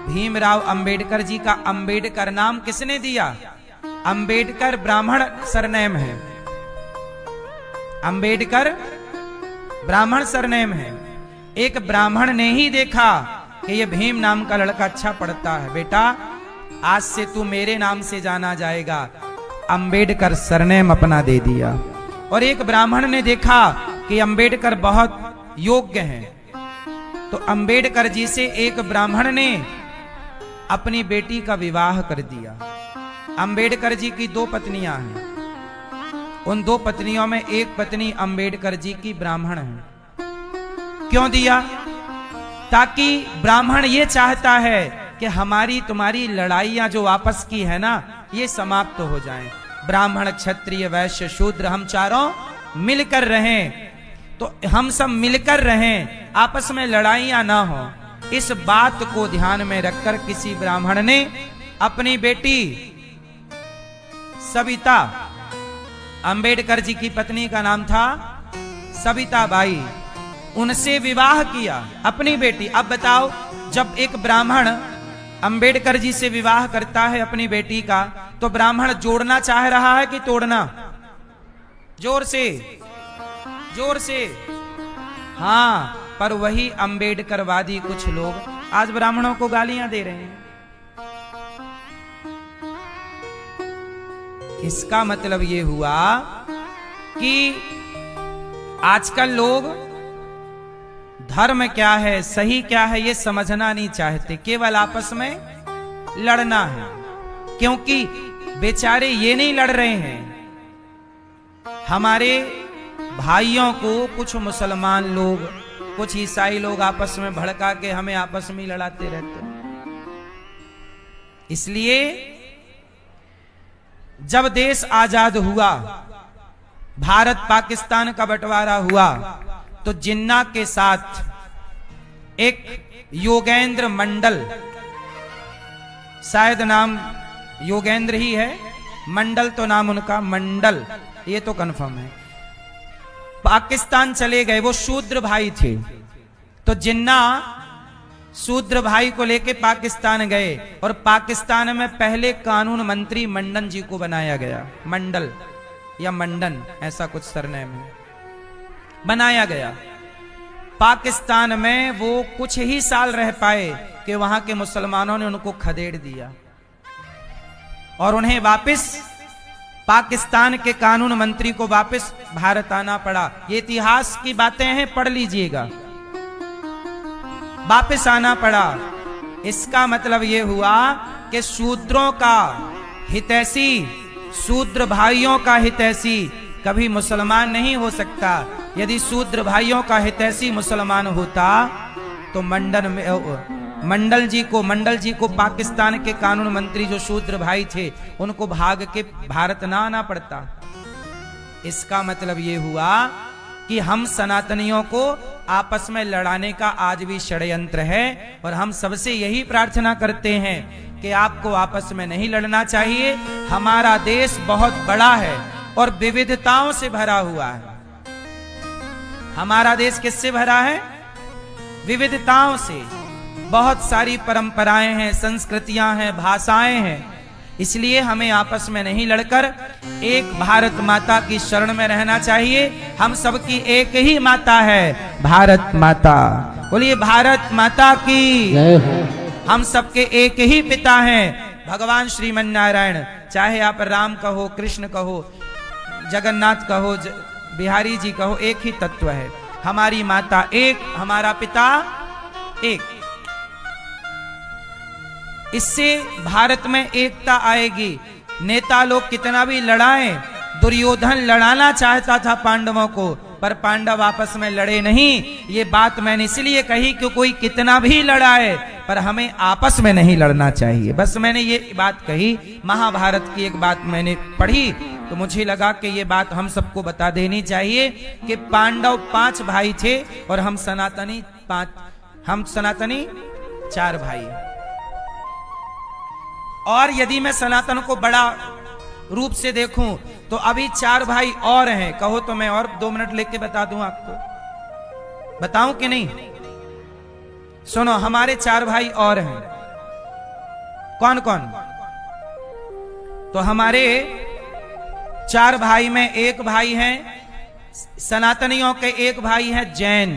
भीमराव अंबेडकर जी का अंबेडकर नाम किसने दिया? अंबेडकर ब्राह्मण सरनेम है, अंबेडकर ब्राह्मण सरनेम है। एक ब्राह्मण ने ही देखा कि ये भीम नाम का लड़का अच्छा पढ़ता है, बेटा आज से तू मेरे नाम से जाना जाएगा। अंबेडकर सरनेम अपना दे दिया। और एक ब्राह्मण ने देखा कि अंबेडकर बहुत योग्य हैं, तो अंबेडकर जी से एक ब्राह्मण ने अपनी बेटी का विवाह कर दिया। अंबेडकर जी की 2 पत्नियां हैं, उन 2 पत्नियों में एक पत्नी अंबेडकर जी की ब्राह्मण है। क्यों दिया? ताकि ब्राह्मण ये चाहता है कि हमारी तुम्हारी लड़ाइयां जो आपस की है ना, ये समाप्त हो जाएं। ब्राह्मण क्षत्रिय वैश्य शूद्र हम चारों मिलकर रहें, तो हम सब मिलकर रहें, आपस में लड़ाइयां ना हो। इस बात को ध्यान में रखकर किसी ब्राह्मण ने अपनी बेटी सविता, अंबेडकर जी की पत्नी का नाम था सविता बाई, उनसे विवाह किया अपनी बेटी। अब बताओ, जब एक ब्राह्मण अंबेडकर जी से विवाह करता है अपनी बेटी का, तो ब्राह्मण जोड़ना चाह रहा है कि तोड़ना? जोर से, जोर से। हाँ, पर वही अंबेडकरवादी कुछ लोग आज ब्राह्मणों को गालियां दे रहे हैं। इसका मतलब ये हुआ कि आजकल लोग धर्म क्या है, सही क्या है, ये समझना नहीं चाहते, केवल आपस में लड़ना है। क्योंकि बेचारे ये नहीं लड़ रहे हैं, हमारे भाइयों को कुछ मुसलमान लोग, कुछ ईसाई लोग आपस में भड़का के हमें आपस में लड़ाते रहते हैं। इसलिए जब देश आजाद हुआ, भारत पाकिस्तान का बंटवारा हुआ, तो जिन्ना के साथ एक योगेंद्र मंडल, शायद नाम योगेंद्र ही है, मंडल तो नाम उनका, मंडल ये तो कंफर्म है, पाकिस्तान चले गए। वो शूद्र भाई थे, तो जिन्ना शूद्र भाई को लेके पाकिस्तान गए, और पाकिस्तान में पहले कानून मंत्री मंडन जी को बनाया गया। मंडल या मंडन, ऐसा कुछ सरनेम है, बनाया गया। पाकिस्तान में वो कुछ ही साल रह पाए कि वहां के मुसलमानों ने उनको खदेड़ दिया और उन्हें वापस पाकिस्तान के कानून मंत्री को वापस भारत आना पड़ा। ये इतिहास की बातें हैं, पढ़ लीजिएगा। वापस आना पड़ा। इसका मतलब ये हुआ कि शूद्रों का हितैषी, शूद्र भाइयों का हितैषी कभी मुसलमान नहीं हो सकता। यदि शूद्र भाइयों का हितैषी मुसलमान होता तो मंडल जी को पाकिस्तान के कानून मंत्री जो शूद्र भाई थे उनको भाग के भारत ना आना पड़ता। इसका मतलब ये हुआ कि हम सनातनियों को आपस में लड़ाने का आज भी षड्यंत्र है और हम सबसे यही प्रार्थना करते हैं कि आपको आपस में नहीं लड़ना चाहिए। हमारा देश बहुत बड़ा है और विविधताओं से भरा हुआ है। हमारा देश किससे भरा है? विविधताओं से। बहुत सारी परंपराएं हैं, संस्कृतियां हैं, भाषाएं हैं। इसलिए हमें आपस में नहीं लड़कर एक भारत माता की शरण में रहना चाहिए। हम सबकी एक ही माता है, भारत माता। बोलिए भारत माता की। हम सबके एक ही पिता हैं, भगवान श्रीमन नारायण। चाहे आप राम कहो, कृष्ण कहो, जगन्नाथ कहो, बिहारी जी कहो, एक ही तत्व है। हमारी माता एक, हमारा पिता एक। इससे भारत में एकता आएगी। नेता लोग कितना भी लड़ाएं, दुर्योधन लड़ाना चाहता था पांडवों को, पर पांडव आपस में लड़े नहीं। ये बात मैंने इसलिए कही कि कोई कितना भी लड़ाए पर हमें आपस में नहीं लड़ना चाहिए। बस मैंने ये बात कही। महाभारत की एक बात मैंने पढ़ी तो मुझे लगा कि ये बात हम सबको बता देनी चाहिए कि पांडव 5 भाई थे और हम सनातनी 4 भाई। और यदि मैं सनातन को बड़ा रूप से देखूं तो अभी 4 भाई और हैं। कहो तो मैं और 2 मिनट लेके बता दूं आपको। बताऊं कि नहीं? सुनो, हमारे 4 भाई और हैं। कौन कौन? तो हमारे 4 भाई में एक भाई है सनातनियों के, एक भाई है जैन।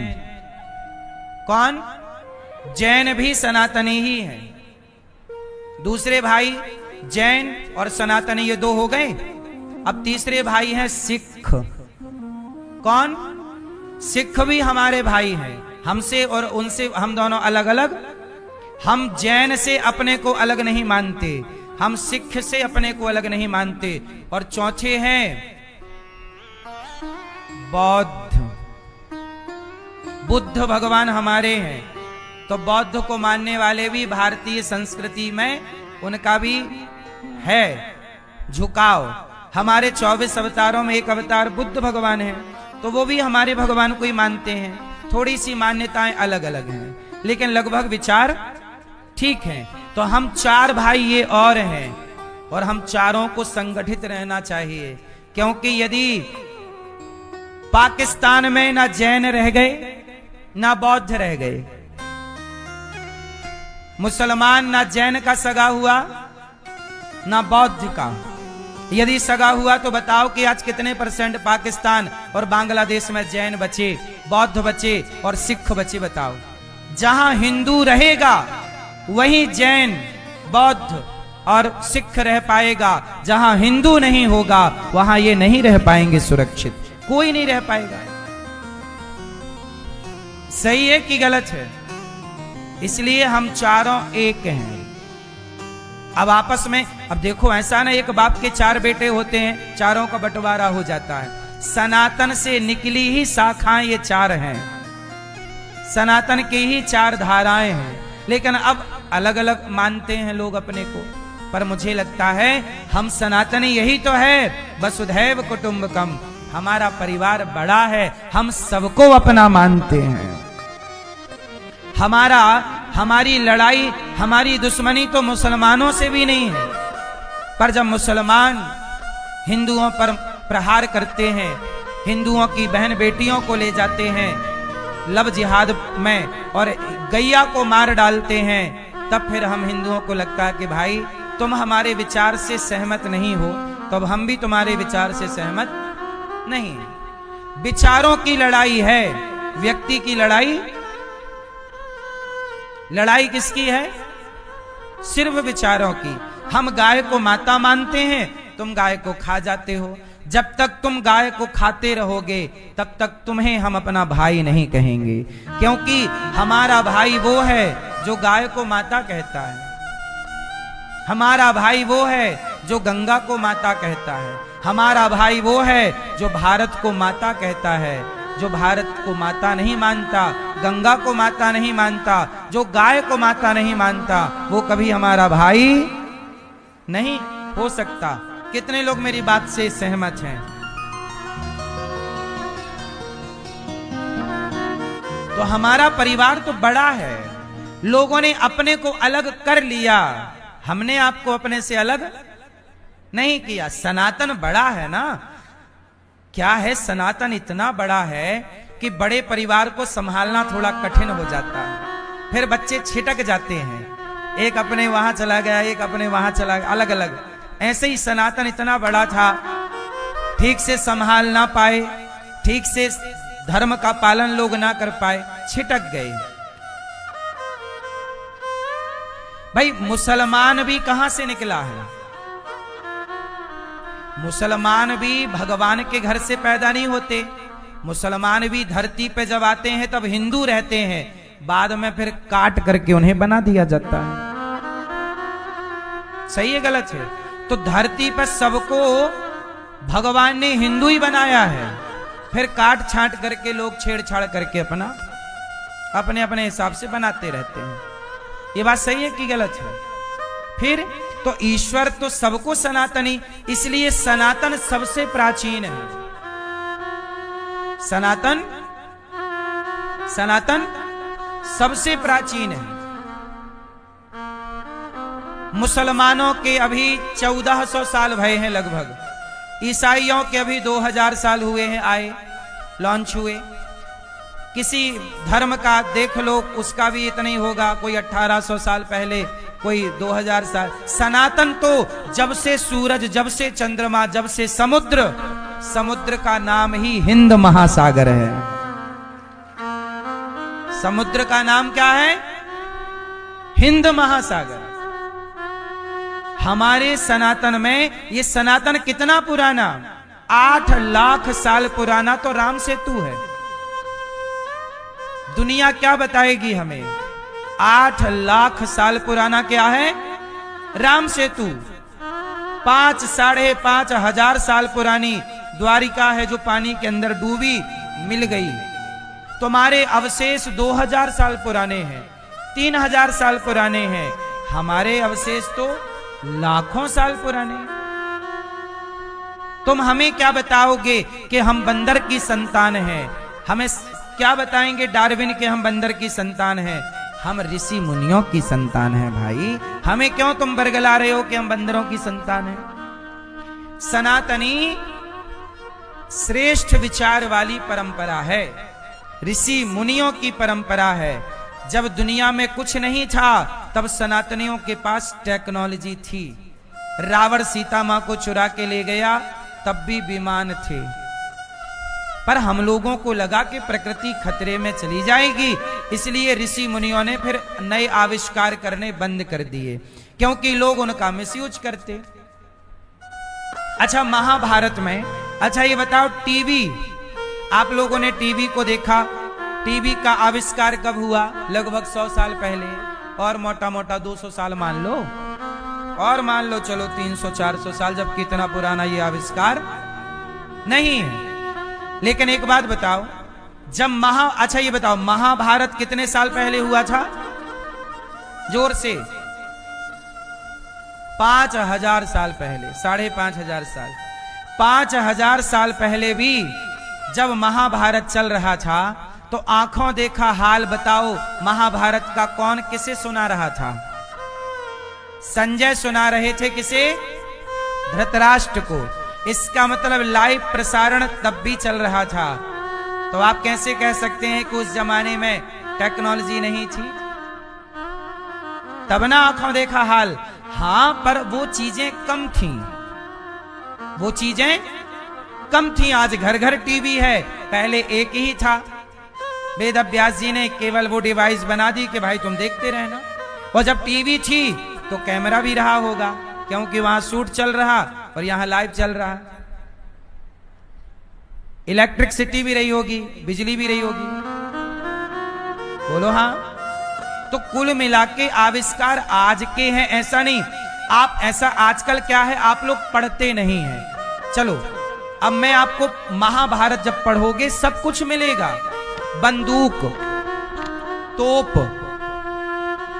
कौन? जैन भी सनातनी ही है। दूसरे भाई जैन और सनातनी, ये 2 हो गए। अब तीसरे भाई हैं सिख। कौन? सिख भी हमारे भाई हैं। हमसे और उनसे हम दोनों अलग अलग। हम जैन से अपने को अलग नहीं मानते, हम सिख से अपने को अलग नहीं मानते। और चौथे हैं बौद्ध। बुद्ध भगवान हमारे हैं। तो बौद्ध को मानने वाले भी भारतीय संस्कृति में उनका भी है झुकाव। हमारे 24 अवतारों में एक अवतार बुद्ध भगवान है, तो वो भी हमारे भगवान को ही मानते हैं। थोड़ी सी मान्यताएं अलग अलग हैं, लेकिन लगभग विचार ठीक हैं। तो हम 4 भाई ये और हैं और हम चारों को संगठित रहना चाहिए। क्योंकि यदि पाकिस्तान में ना जैन रह गए ना बौद्ध रह गए, मुसलमान ना जैन का सगा हुआ ना बौद्ध का, यदि सगा हुआ तो बताओ कि आज कितने % पाकिस्तान और बांग्लादेश में जैन बचे, बौद्ध बचे और सिख बचे? बताओ। जहां हिंदू रहेगा वहीं जैन, बौद्ध और सिख रह पाएगा। जहां हिंदू नहीं होगा वहां ये नहीं रह पाएंगे सुरक्षित। कोई नहीं रह पाएगा। सही है कि गलत है? इसलिए हम चारों एक हैं। अब आपस में, अब देखो ऐसा ना एक बाप के 4 बेटे होते हैं, चारों का बंटवारा हो जाता है। सनातन से निकली ही शाखाएं ये 4 हैं। सनातन की ही 4 धाराएं हैं। लेकिन अब अलग अलग मानते हैं लोग अपने को, पर मुझे लगता है हम सनातनी यही तो है। वसुधैव कुटुंबकम, हमारा परिवार बड़ा है, हम सबको अपना मानते हैं। हमारी लड़ाई, हमारी दुश्मनी तो मुसलमानों से भी नहीं है। पर जब मुसलमान हिंदुओं पर प्रहार करते हैं, हिंदुओं की बहन बेटियों को ले जाते हैं लव जिहाद में और गैया को मार डालते हैं, तब फिर हम हिंदुओं को लगता है कि भाई तुम हमारे विचार से सहमत नहीं हो, तो अब हम भी तुम्हारे विचार से सहमत नहीं हैं। विचारों की लड़ाई है, व्यक्ति की लड़ाई। लड़ाई किसकी है? सिर्फ विचारों की। हम गाय को माता मानते हैं, तुम गाय को खा जाते हो। जब तक तुम गाय को खाते रहोगे तब तक तुम्हें हम अपना भाई नहीं कहेंगे, क्योंकि हमारा भाई वो है जो गाय को माता कहता है। हमारा भाई वो है जो गंगा को माता कहता है। हमारा भाई वो है जो भारत को माता कहता है। जो भारत को माता नहीं मानता, गंगा को माता नहीं मानता, जो गाय को माता नहीं मानता, वो कभी हमारा भाई नहीं हो सकता। कितने लोग मेरी बात से सहमत हैं? तो हमारा परिवार तो बड़ा है, लोगों ने अपने को अलग कर लिया, हमने आपको अपने से अलग नहीं किया। सनातन बड़ा है ना। क्या है, सनातन इतना बड़ा है कि बड़े परिवार को संभालना थोड़ा कठिन हो जाता है। फिर बच्चे छिटक जाते हैं, एक अपने वहां चला गया, एक अपने वहां चला गया, अलग अलग। ऐसे ही सनातन इतना बड़ा था, ठीक से संभाल ना पाए, ठीक से धर्म का पालन लोग ना कर पाए, छिटक गए। भाई मुसलमान भी कहां से निकला है? मुसलमान भी भगवान के घर से पैदा नहीं होते। मुसलमान भी धरती पे जब आते हैं तब हिंदू रहते हैं, बाद में फिर काट करके उन्हें बना दिया जाता है। सही है गलत है? तो धरती पर सबको भगवान ने हिंदू ही बनाया है, फिर काट छांट करके लोग छेड़छाड़ करके अपने अपने हिसाब से बनाते रहते हैं। ये बात सही है कि गलत है? फिर तो ईश्वर तो सबको सनातनी, इसलिए सनातन सबसे प्राचीन है। सनातन सबसे प्राचीन है। मुसलमानों के अभी 1400 साल भये हैं लगभग। ईसाइयों के अभी 2000 साल हुए हैं, आए लॉन्च हुए। किसी धर्म का देख लो, उसका भी इतना ही होगा, कोई 1800 साल पहले, कोई 2000 साल। सनातन तो जब से सूरज, जब से चंद्रमा, जब से समुद्र का नाम ही हिंद महासागर है। समुद्र का नाम क्या है? हिंद महासागर। हमारे सनातन में, ये सनातन कितना पुराना? 8 लाख साल पुराना तो राम सेतु है। दुनिया क्या बताएगी हमें? 8 लाख साल पुराना क्या है? राम सेतु। 5 साढ़े 5 हजार साल पुरानी द्वारिका है, जो पानी के अंदर डूबी, मिल गई। तुम्हारे अवशेष 2000 साल पुराने हैं, 3000 साल पुराने हैं। हमारे अवशेष तो लाखों साल पुराने। तुम हमें क्या बताओगे कि हम बंदर की संतान हैं? हमें क्या बताएंगे डार्विन के हम बंदर की संतान हैं? हम ऋषि मुनियों की संतान हैं भाई। हमें क्यों तुम बरगला रहे हो कि हम बंदरों की संतान हैं? सनातनी श्रेष्ठ विचार वाली परंपरा है, ऋषि मुनियों की परंपरा है। जब दुनिया में कुछ नहीं था तब सनातनियों के पास टेक्नोलॉजी थी। रावण सीता मां को चुरा के ले गया, तब भी विमान थे। पर हम लोगों को लगा कि प्रकृति खतरे में चली जाएगी, इसलिए ऋषि मुनियों ने फिर नए आविष्कार करने बंद कर दिए, क्योंकि लोग उनका मिसयूज करते। अच्छा, महाभारत में, अच्छा ये बताओ, टीवी, आप लोगों ने टीवी को देखा? टीवी का आविष्कार कब हुआ? लगभग 100 साल पहले, और मोटा मोटा 200 साल मान लो, और मान लो चलो 300-400 साल, जबकि इतना पुराना ये आविष्कार नहीं है। लेकिन एक बात बताओ, जब अच्छा ये बताओ, महाभारत कितने साल पहले हुआ था? जोर से 5000 साल पहले, 5500 साल। 5000 साल पहले भी जब महाभारत चल रहा था तो आंखों देखा हाल बताओ, महाभारत का कौन किसे सुना रहा था? संजय सुना रहे थे किसे? धृतराष्ट्र को। इसका मतलब लाइव प्रसारण तब भी चल रहा था। तो आप कैसे कह सकते हैं कि उस जमाने में टेक्नोलॉजी नहीं थी? तब ना आंखों देखा हाल। हां, पर वो चीजें कम थीं। वो चीजें कम थी। आज घर घर टीवी है, पहले एक ही था। वेद व्यास जी ने केवल वो डिवाइस बना दी कि भाई तुम देखते रहना। और जब टीवी थी तो कैमरा भी रहा होगा, क्योंकि वहां शूट चल रहा और यहां लाइव चल रहा। इलेक्ट्रिसिटी भी रही होगी, बिजली भी रही होगी, बोलो हाँ। तो कुल मिला के आविष्कार आज के हैं, ऐसा नहीं। आप ऐसा आजकल क्या है, आप लोग पढ़ते नहीं हैं। चलो अब मैं आपको महाभारत जब पढ़ोगे सब कुछ मिलेगा। बंदूक, तोप,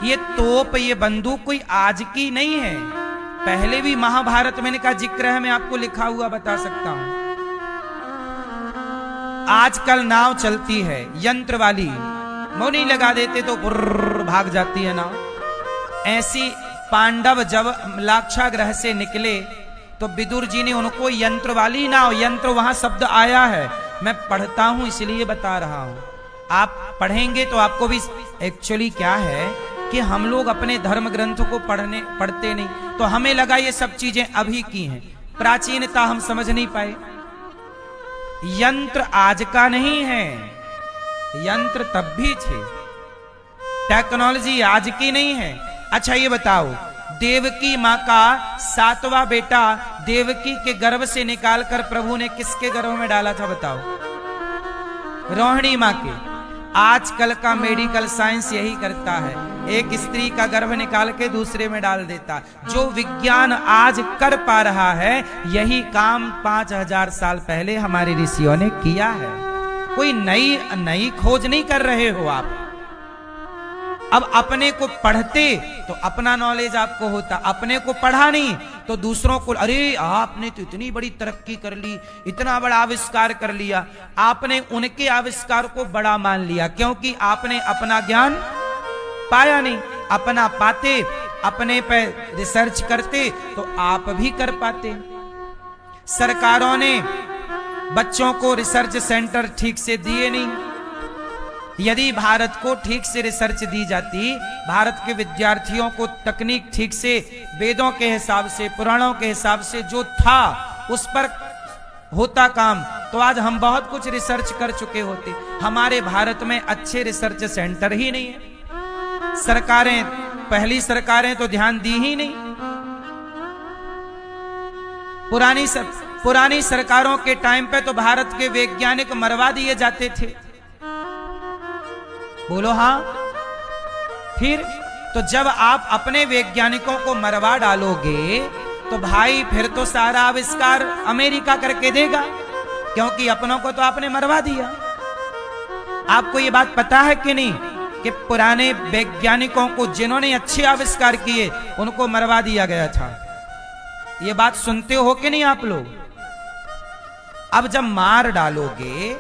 ये तोप ये बंदूक कोई आज की नहीं है, पहले भी महाभारत में का जिक्र है, मैं आपको लिखा हुआ बता सकता हूं। आजकल नाव चलती है यंत्र वाली, मोनी लगा देते तो भाग जाती है नाव। ऐसी पांडव जब लाक्षागृह से निकले तो विदुर जी ने उनको यंत्र वाली नाव, यंत्र वहां शब्द आया है, मैं पढ़ता हूं इसलिए बता रहा हूं। आप पढ़ेंगे तो आपको भी एक्चुअली क्या है कि हम लोग अपने धर्म ग्रंथ को पढ़ते नहीं, तो हमें लगा ये सब चीजें अभी की हैं, प्राचीनता हम समझ नहीं पाए। यंत्र आज का नहीं है, यंत्र तब भी थे, टेक्नोलॉजी आज की नहीं है। अच्छा ये बताओ, देवकी माँ का 7वां बेटा देवकी के गर्भ से निकालकर प्रभु ने किसके गर्भ में डाला था बताओ? रोहिणी माँ के। आजकल का मेडिकल साइंस यही करता है, एक स्त्री का गर्भ निकाल के दूसरे में डाल देता। जो विज्ञान आज कर पा रहा है, यही काम 5000 साल पहले हमारे ऋषियों ने किया है। कोई नई खोज नहीं कर रहे हो आप। अब अपने को पढ़ते तो अपना नॉलेज आपको होता, अपने को पढ़ा नहीं तो दूसरों को, अरे आपने तो इतनी बड़ी तरक्की कर ली, इतना बड़ा आविष्कार कर लिया, आपने उनके आविष्कार को बड़ा मान लिया, क्योंकि आपने अपना ज्ञान पाया नहीं। अपना पाते, अपने पे रिसर्च करते तो आप भी कर पाते। सरकारों ने बच्चों को रिसर्च सेंटर ठीक से दिए नहीं। यदि भारत को ठीक से रिसर्च दी जाती, भारत के विद्यार्थियों को तकनीक ठीक से वेदों के हिसाब से, पुराणों के हिसाब से जो था उस पर होता काम, तो आज हम बहुत कुछ रिसर्च कर चुके होते। हमारे भारत में अच्छे रिसर्च सेंटर ही नहीं है। सरकारें, पहली सरकारें तो ध्यान दी ही नहीं। पुरानी सरकारों के टाइम पे तो भारत के वैज्ञानिक मरवा दिए जाते थे, बोलो हाँ। फिर तो जब आप अपने वैज्ञानिकों को मरवा डालोगे तो भाई फिर तो सारा आविष्कार अमेरिका करके देगा, क्योंकि अपनों को तो आपने मरवा दिया। आपको ये बात पता है कि नहीं कि पुराने वैज्ञानिकों को जिन्होंने अच्छे आविष्कार किए उनको मरवा दिया गया था? ये बात सुनते हो कि नहीं आप लोग? अब जब मार डालोगे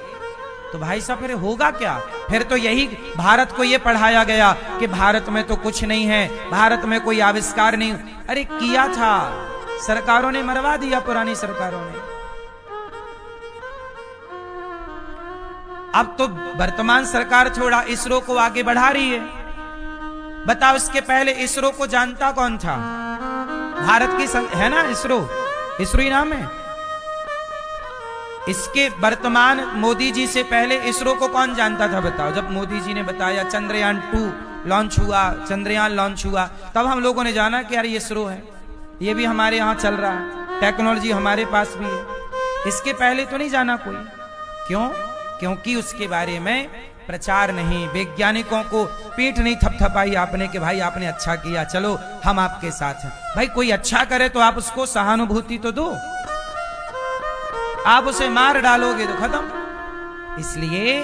तो भाई साहब फिर होगा क्या? फिर तो यही भारत को ये पढ़ाया गया कि भारत में तो कुछ नहीं है, भारत में कोई आविष्कार नहीं। अरे किया था, सरकारों ने मरवा दिया, पुरानी सरकारों ने। अब तो वर्तमान सरकार थोड़ा इसरो को आगे बढ़ा रही है। बताओ, इसके पहले इसरो को जानता कौन था? भारत की है ना इसरो, इसरो ही नाम है। इसके वर्तमान मोदी जी से पहले इसरो को कौन जानता था बताओ? जब मोदी जी ने बताया चंद्रयान 2 लॉन्च हुआ, चंद्रयान लॉन्च हुआ, तब हम लोगों ने जाना कि यार ये इसरो है, ये भी हमारे यहाँ चल रहा है, टेक्नोलॉजी हमारे पास भी है। इसके पहले तो नहीं जाना कोई। क्यों? क्योंकि उसके बारे में प्रचार नहीं, वैज्ञानिकों को पीठ नहीं थपथपाई आपने कि भाई आपने अच्छा किया, चलो हम आपके साथ हैं। भाई कोई अच्छा करे तो आप उसको सहानुभूति तो दो, आप उसे मार डालोगे तो खत्म। इसलिए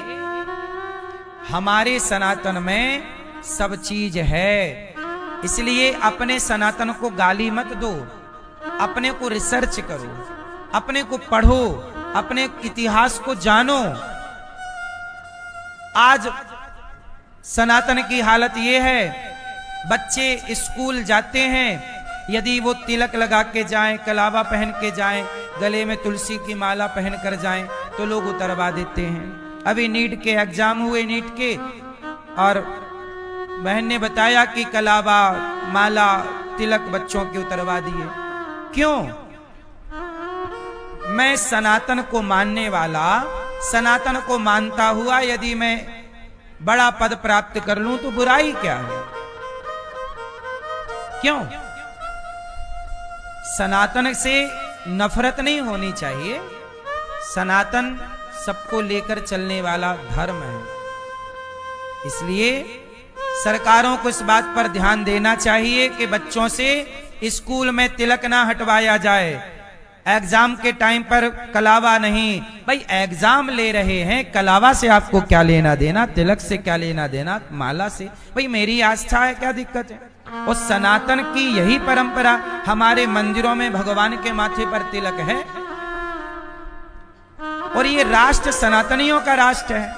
हमारे सनातन में सब चीज है, इसलिए अपने सनातन को गाली मत दो, अपने को रिसर्च करो, अपने को पढ़ो, अपने इतिहास को जानो। आज सनातन की हालत ये है, बच्चे स्कूल जाते हैं, यदि वो तिलक लगा के जाएं, कलावा पहन के जाएं, गले में तुलसी की माला पहन कर जाएं, तो लोग उतरवा देते हैं। अभी नीट के एग्जाम हुए, नीट के, और बहन ने बताया कि कलावा, माला, तिलक बच्चों के उतरवा दिए। क्यों? मैं सनातन को मानने वाला, सनातन को मानता हुआ यदि मैं बड़ा पद प्राप्त कर लूं तो बुराई क्या है? क्यों? सनातन से नफरत नहीं होनी चाहिए। सनातन सबको लेकर चलने वाला धर्म है। इसलिए सरकारों को इस बात पर ध्यान देना चाहिए कि बच्चों से स्कूल में तिलक ना हटवाया जाए, एग्जाम के टाइम पर कलावा नहीं। भाई एग्जाम ले रहे हैं, कलावा से आपको क्या लेना देना, तिलक से क्या लेना देना, माला से? भाई मेरी आस्था है, क्या दिक्कत है? और सनातन की यही परंपरा, हमारे मंदिरों में भगवान के माथे पर तिलक है। और ये राष्ट्र सनातनियों का राष्ट्र है,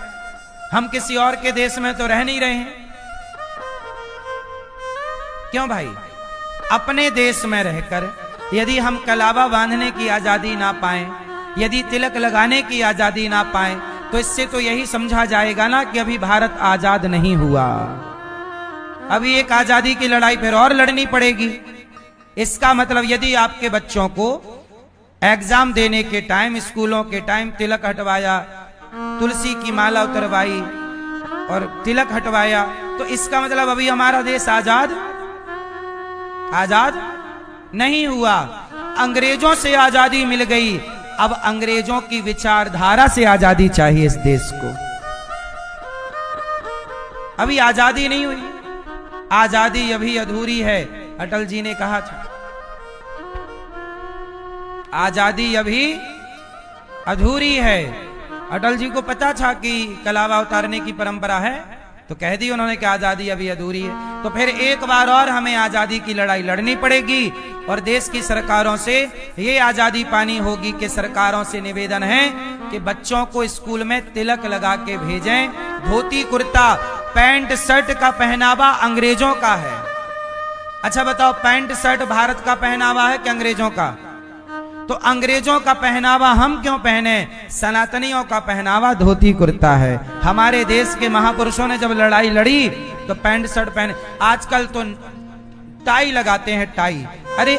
हम किसी और के देश में तो रह नहीं रहे हैं। क्यों भाई? अपने देश में रहकर यदि हम कलावा बांधने की आजादी ना पाए, यदि तिलक लगाने की आजादी ना पाए, तो इससे तो यही समझा जाएगा ना कि अभी भारत आजाद नहीं हुआ। अभी एक आजादी की लड़ाई फिर और लड़नी पड़ेगी। इसका मतलब यदि आपके बच्चों को एग्जाम देने के टाइम, स्कूलों के टाइम तिलक हटवाया, तुलसी की माला उतरवाई और तिलक हटवाया, तो इसका मतलब अभी हमारा देश आजाद नहीं हुआ। अंग्रेजों से आजादी मिल गई, अब अंग्रेजों की विचारधारा से आजादी चाहिए इस देश को। अभी आजादी नहीं हुई, आजादी अभी अधूरी है। अटल जी ने कहा था आजादी अभी अधूरी है। अटल जी को पता था कि कलावा उतारने की परंपरा है, तो कह दी उन्होंने कि आजादी अभी अधूरी है। तो फिर एक बार और हमें आजादी की लड़ाई लड़नी पड़ेगी और देश की सरकारों से ये आजादी पानी होगी कि सरकारों से निवेदन है कि बच्चों को स्कूल में तिलक लगा के भेजें। धोती कुर्ता पैंट शर्ट का पहनावा अंग्रेजों का है। अच्छा बताओ, पैंट शर्ट भारत का पहनावा है कि अंग्रेजों का? तो अंग्रेजों का पहनावा हम क्यों पहने? सनातनियों का पहनावा धोती कुर्ता है। हमारे देश के महापुरुषों ने जब लड़ाई लड़ी तो पैंट शर्ट पहने। आजकल तो टाई लगाते हैं, टाई। अरे